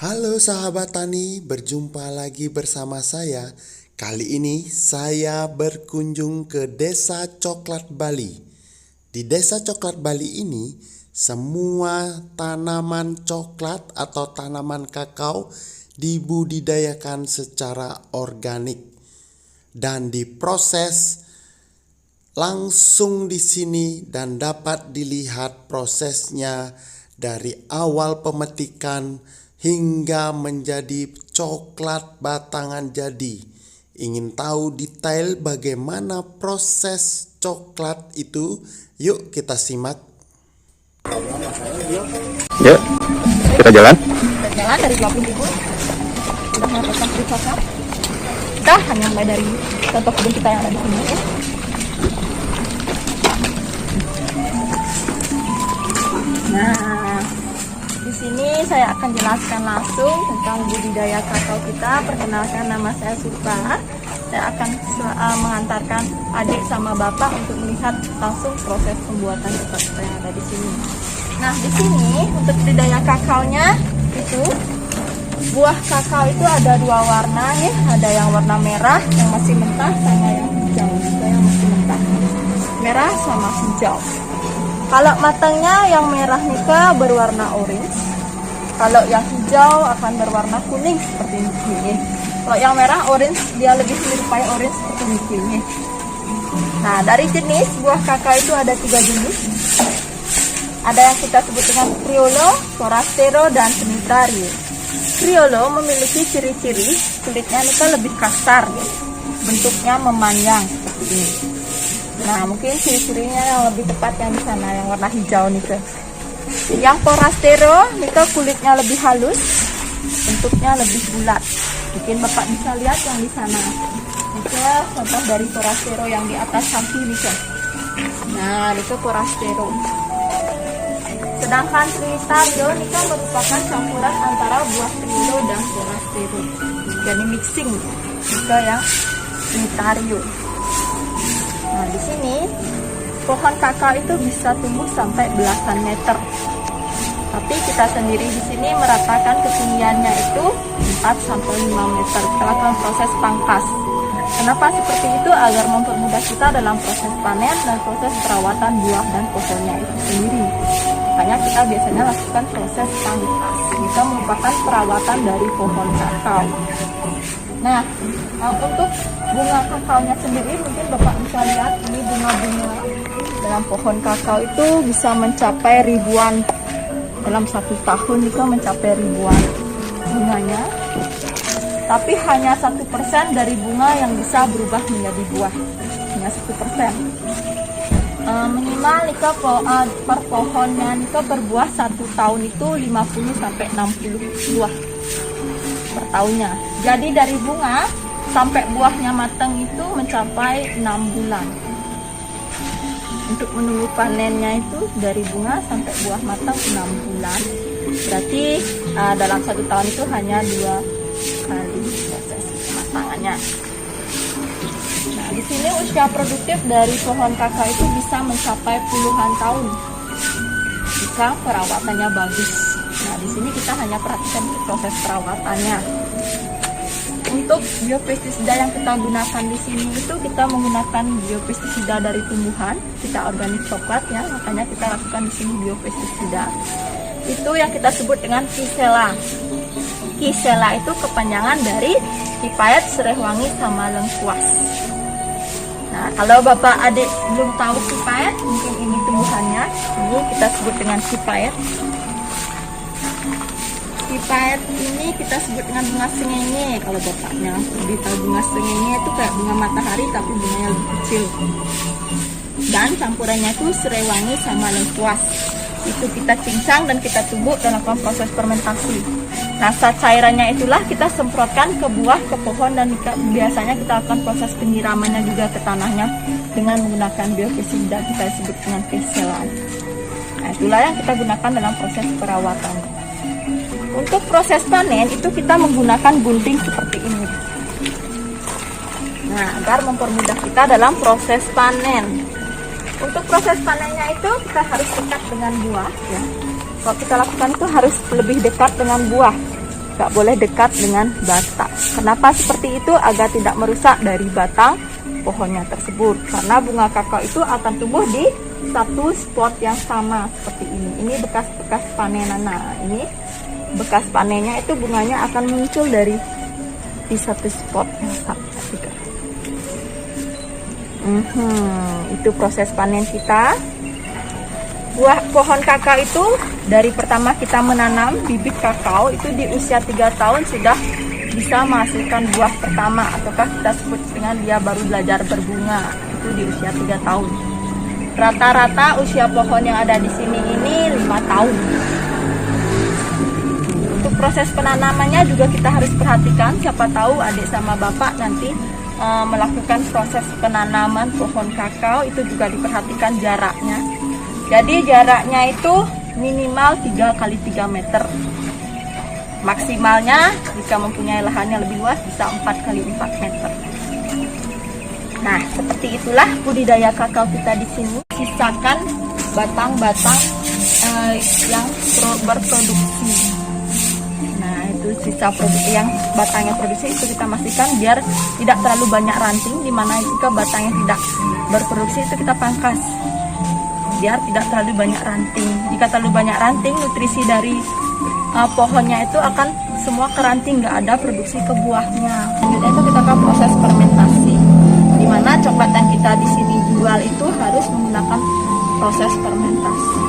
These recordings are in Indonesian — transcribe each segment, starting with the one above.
Halo sahabat tani, berjumpa lagi bersama saya. Kali ini saya berkunjung ke Desa Coklat Bali. Di Desa Coklat Bali ini, semua tanaman coklat atau tanaman kakao dibudidayakan secara organik dan diproses langsung di sini, dan dapat dilihat prosesnya dari awal pemetikan hingga menjadi coklat batangan jadi. Ingin tahu detail bagaimana proses coklat itu? Yuk kita simak. Yuk, kita jalan. Kita jalan dari 20.000. Sudah mendapatkan free coklat. Kita hanya mulai dari contoh kebun kita yang ada di sini ya. Nah, di sini saya akan jelaskan langsung tentang budidaya kakao kita. Perkenalkan, nama saya Surpa. Saya akan mengantarkan adik sama bapak untuk melihat langsung proses pembuatan coklat yang ada di sini. Nah, di sini untuk budidaya kakaonya itu buah kakao itu ada dua warna ya. Ada yang warna merah yang masih mentah sama yang hijau juga yang masih mentah. Merah sama hijau. Kalau matangnya yang merah nika berwarna orange. Kalau yang hijau akan berwarna kuning seperti ini. Kalau yang merah orange, dia lebih menyerupai orange seperti ini. Nah, dari jenis buah kakao itu ada 3 jenis. Ada yang kita sebut dengan Criollo, Forastero, dan Trinitario. Criollo memiliki ciri-ciri kulitnya nika lebih kasar ya. Bentuknya memanjang seperti ini. Nah, mungkin ciri-cirinya yang lebih tepat yang di sana, yang warna hijau nih. Yang Forastero nika kulitnya lebih halus, bentuknya lebih bulat. Mungkin Bapak bisa lihat yang di sana. Nika contoh dari Forastero yang di atas samping nika. Nah, nika Forastero. Sedangkan Trinitario nika merupakan campuran antara buah Criollo dan Forastero. Jadi mixing nika yang Trinitario. Nah, di sini pohon kakao itu bisa tumbuh sampai belasan meter. Tapi kita sendiri di sini meratakan ketinggiannya itu 4 sampai 5 meter. Kita lakukan proses pangkas. Kenapa seperti itu? Agar mempermudah kita dalam proses panen dan proses perawatan buah dan pohonnya itu sendiri. Makanya kita biasanya lakukan proses pangkas. Itu merupakan perawatan dari pohon kakao. Nah, untuk bunga kakaonya sendiri mungkin Bapak bisa lihat ini bunga-bunga dalam pohon kakao itu bisa mencapai ribuan. Dalam 1 tahun itu mencapai ribuan bunganya. Tapi hanya 1% dari bunga yang bisa berubah menjadi buah. Hanya 1%. Minimal nika per pohonnya nika berbuah 1 tahun itu 50 sampai 60 buah per tahunnya. Jadi dari bunga sampai buahnya matang itu mencapai 6 bulan. Untuk menunggu panennya itu dari bunga sampai buah matang 6 bulan. Berarti dalam 1 tahun itu hanya 2 kali proses pematangannya. Nah, di sini usia produktif dari pohon kakao itu bisa mencapai puluhan tahun jika perawatannya bagus. Nah, di sini kita hanya perhatikan proses perawatannya. Untuk biopestisida yang kita gunakan di sini itu kita menggunakan biopestisida dari tumbuhan, kita organik coklat ya, makanya kita lakukan di sini biopestisida. Itu yang kita sebut dengan Kisela. Kisela itu kepanjangan dari Kipayat, Serehwangi, sama Lengkuas. Nah, kalau Bapak Adik belum tahu Kipayat, mungkin ini tumbuhannya. Ini kita sebut dengan Kipayat. Kipayat ini kita sebut dengan bunga sengenge. Kalau bapaknya lebih tahu bunga sengenge itu kayak bunga matahari tapi bunganya lebih kecil. Dan campurannya itu Serehwangi sama Lengkuas. Itu kita cincang dan kita tumbuk dalam proses fermentasi. Rasa cairannya itulah kita semprotkan ke buah, ke pohon, dan biasanya kita lakukan proses penyiramannya juga ke tanahnya dengan menggunakan biopestisida kita sebut dengan Kisela. Nah, itulah yang kita gunakan dalam proses perawatan. Untuk proses panen itu kita menggunakan gunting seperti ini. Nah, agar mempermudah kita dalam proses panen. Untuk proses panennya itu kita harus dekat dengan buah ya. Kalau kita lakukan itu harus lebih dekat dengan buah. Gak boleh dekat dengan batang. Kenapa seperti itu? Agar tidak merusak dari batang pohonnya tersebut. Karena bunga kakao itu akan tumbuh di satu spot yang sama seperti ini. Ini bekas-bekas panenan. Nah, ini bekas panennya itu bunganya akan muncul dari di satu spot yang sama. Itu proses panen kita. Buah pohon kakao itu dari pertama kita menanam bibit kakao itu di usia 3 tahun sudah bisa menghasilkan buah pertama, ataukah kita sebut dengan dia baru belajar berbunga, itu di usia 3 tahun. Rata-rata usia pohon yang ada di sini ini 5 tahun. Untuk proses penanamannya juga kita harus perhatikan, siapa tahu adik sama bapak nanti melakukan proses penanaman pohon kakao itu juga diperhatikan jaraknya. Jadi jaraknya itu minimal 3 x 3 meter. Maksimalnya jika mempunyai lahan yang lebih luas bisa 4 x 4 meter. Nah, seperti itulah budidaya kakao kita di sini. Sisakan batang-batang yang berproduksi. Nah, itu sisa produksi yang batangnya produksi itu kita masihkan biar tidak terlalu banyak ranting. Dimana jika batangnya tidak berproduksi itu kita pangkas biar tidak terlalu banyak ranting. Jika terlalu banyak ranting, nutrisi dari pohonnya itu akan semua ke ranting, nggak ada produksi ke buahnya. Selanjutnya itu kita akan proses fermentasi, di mana coklat yang kita di sini jual itu harus menggunakan proses fermentasi.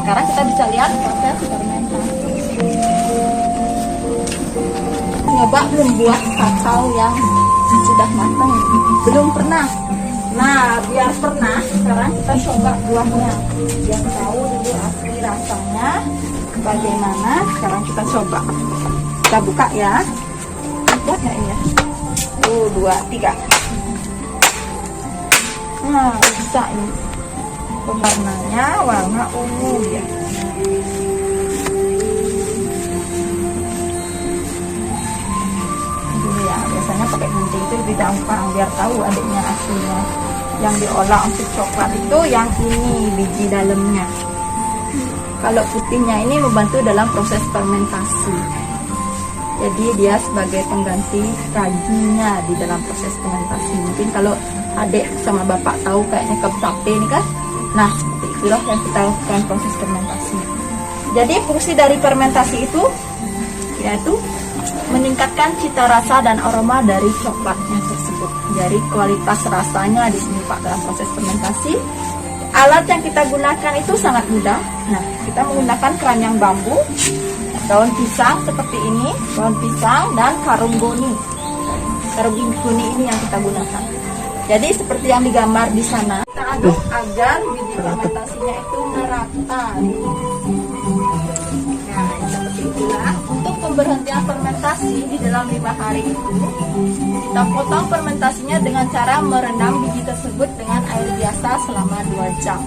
Sekarang kita bisa lihat proses fermentasi. Nyoba belum buah kakao yang sudah matang? Belum pernah. Nah, biar pernah, sekarang kita coba buahnya. Biar tahu dulu asli rasanya bagaimana. Sekarang kita coba. Kita buka ya. Buahnya ini ya. 1, 2, 3. Nah, bisa ini. Warnanya warna ungu ya. Biasanya pakai gunting itu lebih gampang biar tahu adiknya aslinya. Yang diolah untuk coklat itu yang ini biji dalamnya. Kalau putihnya ini membantu dalam proses fermentasi. Jadi dia sebagai pengganti raginya di dalam proses fermentasi. Mungkin kalau adik sama bapak tahu kayaknya kep tape ini kan. Nah, seperti itulah yang kita lakukan proses fermentasi. Jadi fungsi dari fermentasi itu yaitu meningkatkan cita rasa dan aroma dari coklatnya tersebut. Jadi kualitas rasanya di sini Pak dalam proses fermentasi. Alat yang kita gunakan itu sangat mudah. Nah, kita menggunakan keranjang bambu, daun pisang seperti ini, daun pisang dan karung goni. Karung goni ini yang kita gunakan. Jadi seperti yang digambar di sana. Kita aduk agar biji fermentasinya itu merata. Nah, seperti itulah. Untuk pemberhentian fermentasi di dalam 5 hari itu, kita potong fermentasinya dengan cara merendam biji tersebut dengan air biasa selama 2 jam.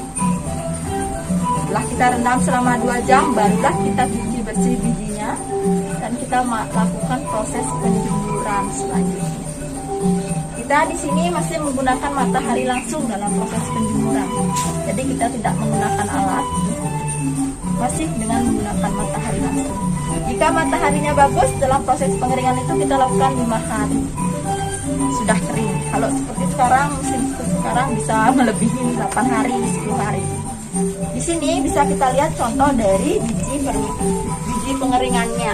Setelah kita rendam selama 2 jam, barulah kita cuci bersih bijinya dan kita lakukan proses penjemuran selanjutnya. Kita di sini masih menggunakan matahari langsung dalam proses penjemuran. Jadi kita tidak menggunakan alat, masih dengan menggunakan matahari langsung. Jika mataharinya bagus, dalam proses pengeringan itu kita lakukan 5 hari sudah kering. Kalau seperti sekarang, musim sekarang bisa melebihi 8 hari, 10 hari. Di sini bisa kita lihat contoh dari biji pengeringannya.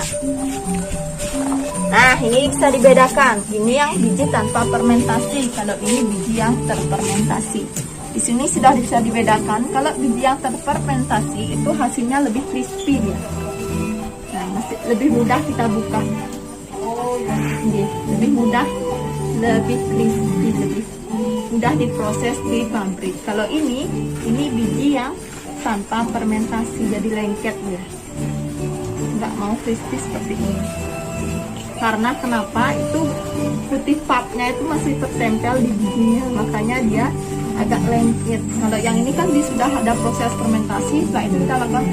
Nah, ini bisa dibedakan. Ini yang biji tanpa fermentasi, kalau ini biji yang terfermentasi. Di sini sudah bisa dibedakan. Kalau biji yang terfermentasi itu hasilnya lebih crispy dia. Nah, masih lebih mudah kita buka. Lebih mudah, lebih crispy, lebih mudah diproses di pabrik. Kalau ini biji yang tanpa fermentasi, jadi lengket dia. Nggak mau crispy seperti ini. Karena kenapa? Itu putih pulpnya itu masih tertempel di bijinya, makanya dia agak lengket. Kalau yang ini kan dia sudah ada proses fermentasi, setelah itu kita lakukan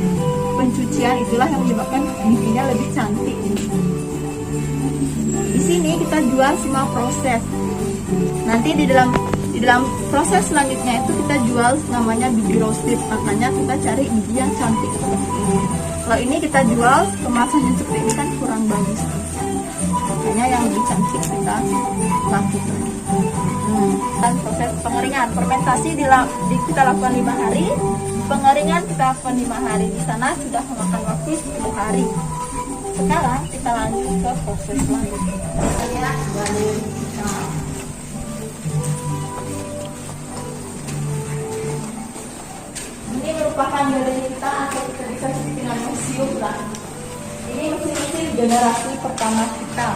pencucian, itulah yang menyebabkan bijinya lebih cantik. Di sini kita jual semua proses. Nanti di dalam proses selanjutnya itu kita jual namanya biji roasted, makanya kita cari biji yang cantik seperti ini. Kalau ini kita jual kemasannya seperti ini kan kurang bagus. Makanya yang lebih cantik kita lakukan. Dan proses pengeringan, fermentasi kita lakukan 5 hari, pengeringan kita lakukan 5 hari. Di sana sudah memakan waktu 10 hari. Sekarang kita lanjut ke proses selanjutnya. Ini merupakan dari kita atau kita bisa sebut dengan museum lah. Ini mesin generasi pertama kita.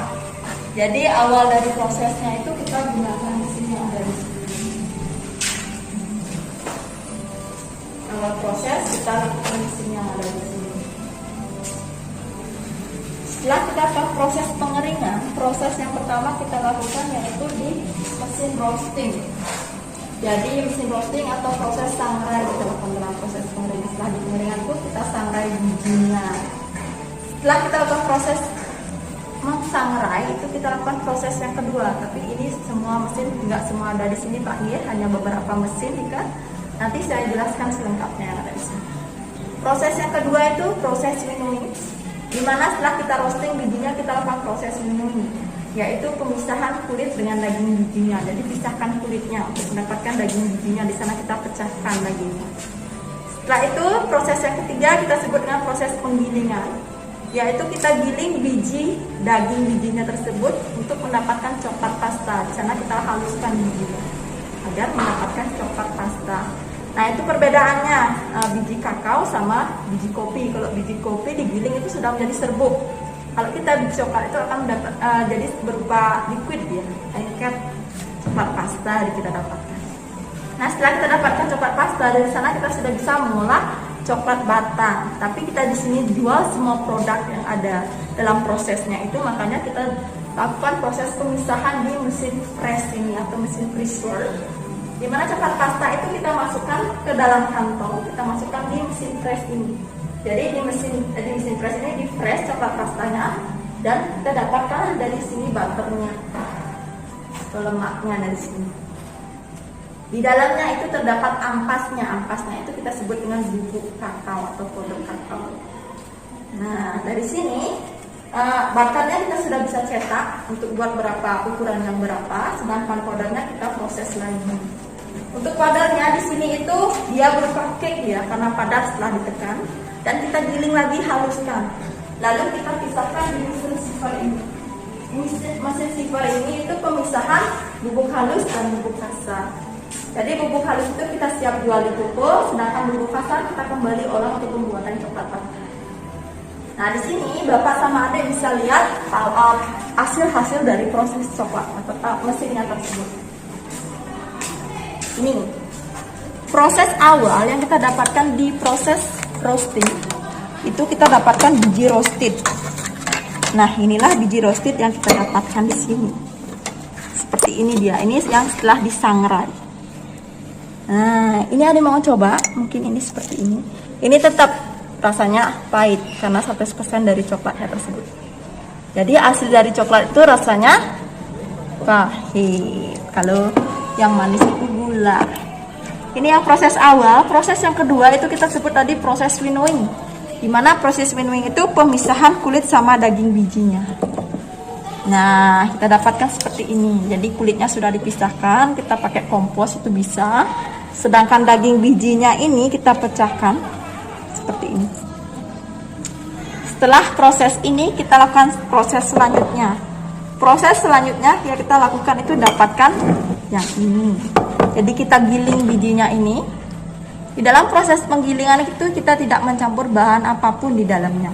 Jadi awal dari prosesnya itu kita gunakan mesin yang ada di sini. Awal proses kita lakukan mesin yang ada di sini. Setelah kita proses pengeringan, proses yang pertama kita lakukan yaitu di mesin roasting. Jadi mesin roasting atau proses sangrai kita lakukan dalam proses pengeringan. Setelah di pengeringan itu kita sangrai bijinya. Setelah kita lakukan proses mengsangrai itu kita lakukan proses yang kedua. Tapi ini semua mesin nggak semua ada di sini Pak Nir, hanya beberapa mesin. Jika nanti saya jelaskan selengkapnya yang ada di sini. Proses yang kedua itu proses winnowing. Dimana setelah kita roasting bijinya kita lakukan proses winnowing, yaitu pemisahan kulit dengan daging bijinya. Jadi pisahkan kulitnya untuk mendapatkan daging bijinya. Di sana kita pecahkan dagingnya. Setelah itu proses yang ketiga kita sebut dengan proses penggilingan, yaitu kita giling biji daging bijinya tersebut untuk mendapatkan coklat pasta. Di sana kita haluskan bijinya agar mendapatkan coklat pasta. Nah itu perbedaannya biji kakao sama biji kopi. Kalau biji kopi digiling itu sudah menjadi serbuk. Kalau kita biji coklat itu akan mendapat jadi berupa liquid ya, lengket coklat pasta kita dapatkan. Nah setelah kita dapatkan coklat pasta dari sana kita sudah bisa mengolah coklat batang. Tapi kita di sini jual semua produk yang ada dalam prosesnya itu, makanya kita lakukan proses pemisahan di mesin press ini atau mesin pressure. Di mana coklat pasta itu kita masukkan ke dalam kantong, kita masukkan di mesin press ini. Jadi di mesin press ini di press coklat pastanya dan kita dapatkan dari sini butternya atau lemaknya dari sini. Di dalamnya itu terdapat ampasnya. Ampasnya itu kita sebut dengan bubuk kakao atau powder kakao. Nah dari sini butternya kita sudah bisa cetak untuk buat berapa ukuran yang berapa, sedangkan powdernya kita proses lagi. Untuk padarnya di sini itu dia berupa cake ya, karena padat setelah ditekan dan kita giling lagi, haluskan. Lalu kita pisahkan di mesin sifar ini. Mesin sifar ini itu pemisahan bubuk halus dan bubuk kasar. Jadi bubuk halus itu kita siap jual di toko, sedangkan bubuk kasar kita kembali olah untuk pembuatan coklat pasta. Nah di sini Bapak sama Adik bisa lihat hasil dari proses coklat atau mesinnya tersebut. Ini proses awal yang kita dapatkan di proses roasting itu kita dapatkan biji roasted. Nah inilah biji roasted yang kita dapatkan di sini. Seperti ini dia. Ini yang setelah disangrai. Nah ini ada mau coba. Mungkin ini seperti ini. Ini tetap rasanya pahit karena 100% dari coklatnya tersebut. Jadi asli dari coklat itu rasanya pahit. Kalau yang manis itu gula. Ini yang proses awal. Proses yang kedua itu kita sebut tadi proses winnowing. Dimana proses winnowing itu pemisahan kulit sama daging bijinya. Nah kita dapatkan seperti ini. Jadi kulitnya sudah dipisahkan. Kita pakai kompos itu bisa. Sedangkan daging bijinya ini kita pecahkan seperti ini. Setelah proses ini kita lakukan proses selanjutnya. Proses selanjutnya yang kita lakukan itu dapatkan yang ini. Jadi kita giling bijinya ini. Di dalam proses penggilingan itu kita tidak mencampur bahan apapun di dalamnya.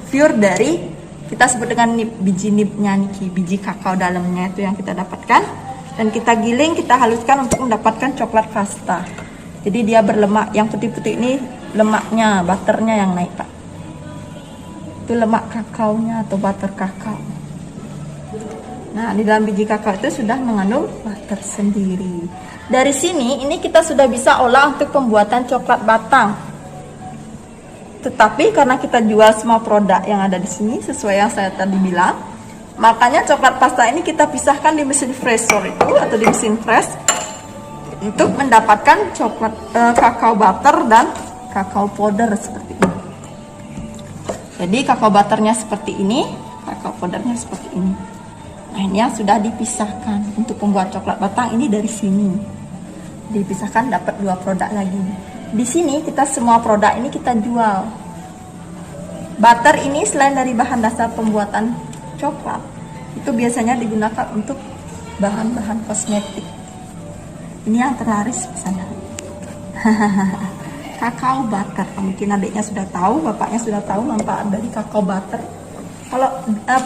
Pure dari kita sebut dengan nibnya niki, biji kakao dalamnya itu yang kita dapatkan. Dan kita giling, kita haluskan untuk mendapatkan coklat pasta. Jadi dia berlemak. Yang putih-putih ini lemaknya, butternya yang naik Pak. Itu lemak kakaonya atau butter kakao. Nah, di dalam biji kakao itu sudah mengandung butter sendiri. Dari sini, ini kita sudah bisa olah untuk pembuatan coklat batang. Tetapi karena kita jual semua produk yang ada di sini, sesuai yang saya tadi bilang, makanya coklat pasta ini kita pisahkan di mesin pressor itu, atau di mesin press, untuk mendapatkan coklat kakao butter dan kakao powder seperti ini. Jadi kakao butternya seperti ini, kakao powdernya seperti ini. Nah, ini yang sudah dipisahkan. Untuk pembuat coklat batang ini dari sini. Dipisahkan dapat 2 produk lagi. Di sini kita semua produk ini kita jual. Butter ini selain dari bahan dasar pembuatan coklat, itu biasanya digunakan untuk bahan-bahan kosmetik. Ini yang terlaris misalnya. Kakao butter. Mungkin adiknya sudah tahu, bapaknya sudah tahu manfaat dari kakao butter. Kalau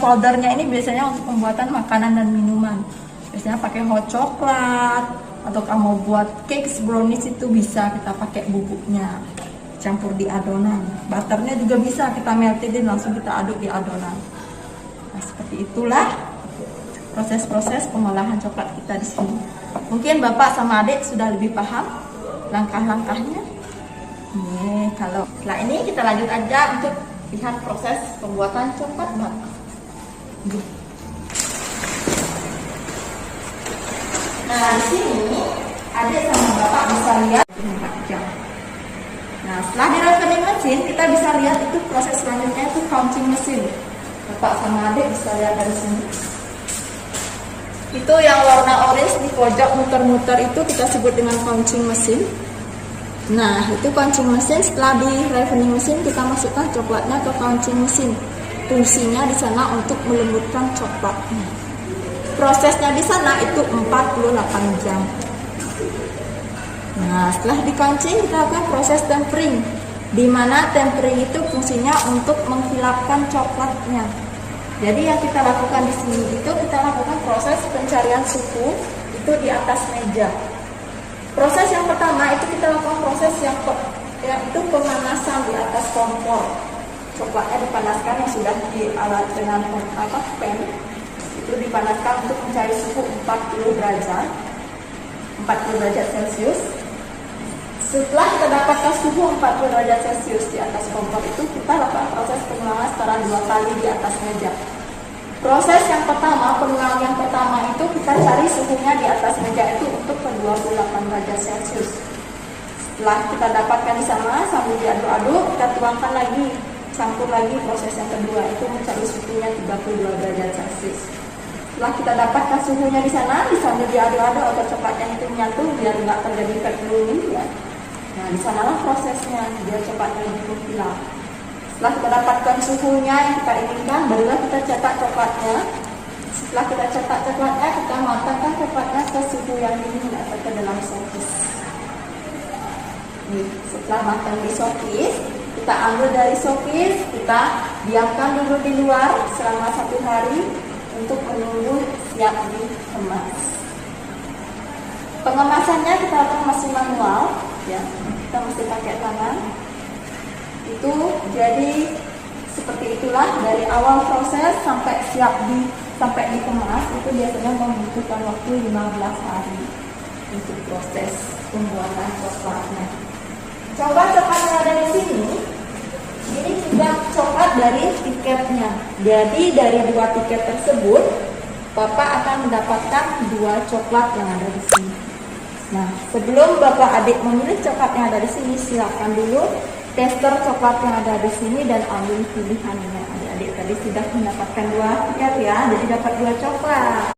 powdernya ini biasanya untuk pembuatan makanan dan minuman. Biasanya pakai hot coklat, atau kamu buat cake, brownies itu bisa kita pakai bubuknya, campur di adonan. Butternya juga bisa kita meltedin, langsung kita aduk di adonan. Nah, seperti itulah proses-proses pengolahan coklat kita di sini. Mungkin bapak sama adik sudah lebih paham langkah-langkahnya. Kalau setelah ini kita lanjut aja untuk lihat proses pembuatan coklat batang. Nah, di sini adik sama bapak bisa lihat 4 jam. Nah, setelah di reckoning mesin, kita bisa lihat itu proses selanjutnya itu counting mesin. Bapak sama adik bisa lihat dari sini. Itu yang warna orange di pojok muter-muter itu kita sebut dengan counting mesin. Nah, itu counting mesin. Setelah di reckoning mesin, kita masukkan coklatnya ke counting mesin. Fungsinya di sana untuk melembutkan coklatnya. Prosesnya di sana itu 48 jam. Nah, setelah di-counting kita lakukan proses tempering, di mana tempering itu fungsinya untuk menghilapkan coklatnya. Jadi yang kita lakukan di sini itu kita lakukan proses pencarian suhu itu di atas meja. Proses yang pertama itu kita lakukan proses yang itu pemanasan di atas kompor. Coklatnya dipanaskan yang sudah di alat dengan pan. Itu dipanaskan untuk mencari suhu 40 derajat Celcius. Setelah kita dapatkan suhu 40 derajat Celcius di atas kompor itu, kita lakukan proses pengulangan secara 2 kali di atas meja. Proses yang pertama, pengulangan yang pertama itu kita cari suhunya di atas meja itu untuk ke 28 derajat Celcius. Setelah kita dapatkan di sana, sambil diaduk-aduk, kita tuangkan lagi, campur lagi proses yang kedua, itu mencari suhunya 32 derajat Celcius. Setelah kita dapatkan suhunya di sana, sambil diaduk-aduk agar coklatnya itu menyatu biar nggak terjadi fat blooming ya. Nah, di sanalah prosesnya biar coklatnya lebih mengkilap. Setelah kita dapatkan suhunya yang kita inginkan, barulah kita cetak coklatnya. Setelah kita cetak coklatnya, kita matangkan coklatnya ke suhu yang dingin atau ke dalam showcase. Setelah matang di showcase, kita ambil dari showcase, kita diamkan dulu di luar selama 1 hari untuk menunggu siap dikemas. Pengemasannya kita lakukan masih manual, ya. Kita mesti pakai tangan. Itu jadi seperti itulah dari awal proses sampai sampai dikemas itu biasanya membutuhkan waktu 15 hari untuk proses pembuatan coklatnya. Coba coklat yang ada di sini, ini sudah coklat dari tiketnya. Jadi dari 2 tiket tersebut, Bapak akan mendapatkan 2 coklat yang ada di sini. Nah, sebelum Bapak adik memilih coklat yang ada di sini, silakan dulu tester coklat yang ada di sini dan ambil pilihannya. Adik-adik tadi sudah mendapatkan 2 tiket ya, jadi dapat 2 coklat.